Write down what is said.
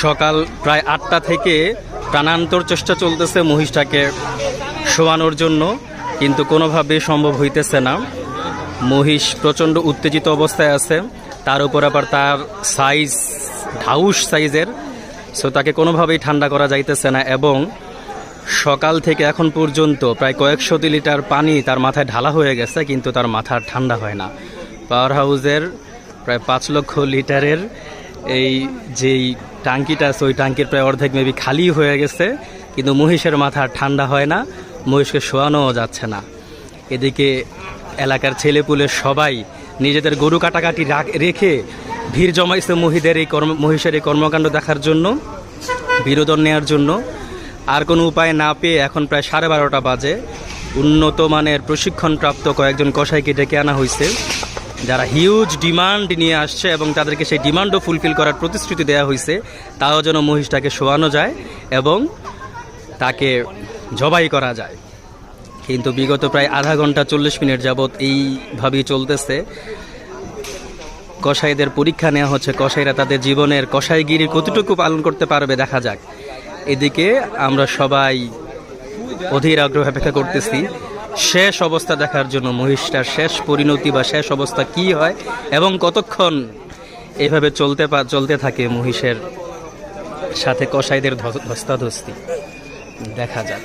সকাল প্রায় 8টা থেকে প্রাণান্তর চেষ্টা চলতেছে মহিষটাকে শোয়ানোর জন্য, কিন্তু কোনোভাবে সম্ভব হইতেছে না। মহিষ প্রচণ্ড উত্তেজিত অবস্থায় আছে, তার উপর আবার তার সাইজ ঢাউস সাইজের, সো তাকে কোনোভাবেই ঠান্ডা করা যাইতেছে না। এবং সকাল থেকে এখন পর্যন্ত প্রায় কয়েকশো লিটার পানি তার মাথায় ঢালা হয়ে গেছে, কিন্তু তার মাথা ঠান্ডা হয় না। পাওয়ার হাউসের প্রায় 5 লক্ষ লিটারের এই যেই ট্যাঙ্কিটা আছে, ওই ট্যাঙ্কির প্রায় অর্ধেক মেবি খালি হয়ে গেছে, কিন্তু মহিষের মাথা ঠান্ডা হয় না, মহিষকে শোয়ানোও যাচ্ছে না। এদিকে এলাকার ছেলেপুলে সবাই নিজেদের গরু কাটাকাটি রেখে ভিড় জমাইছে মহিষের এই কর্মকাণ্ড দেখার জন্য, বিনোদন নেওয়ার জন্য। আর কোনো উপায় না পেয়ে এখন প্রায় 12:30 বাজে উন্নত মানের প্রশিক্ষণপ্রাপ্ত কয়েকজন কসাইকে ডেকে আনা হয়েছে, যারা হিউজ ডিমান্ড নিয়ে আসছে এবং তাদেরকে সেই ডিমান্ডও ফুলফিল করার প্রতিশ্রুতি দেওয়া হয়েছে, তাও যেন মহিষটাকে শোয়ানো যায় এবং তাকে জবাই করা যায়। কিন্তু বিগত প্রায় আধা ঘন্টা 40 মিনিট যাবৎ এইভাবেই চলতেছে। কসাইদের পরীক্ষা নেওয়া হচ্ছে, কসাইরা তাদের জীবনের কসাইগিরি কতটুকু পালন করতে পারবে দেখা যাক। এদিকে আমরা সবাই অধীর আগ্রহে অপেক্ষা করতেছি শেষ অবস্থা দেখার জন্য, মহিষটার শেষ পরিণতি বা শেষ অবস্থা কি হয় এবং কতক্ষণ এভাবে চলতে থাকে মহিষের সাথে কসাইদের ধস্তাধস্তি। দেখা যাক।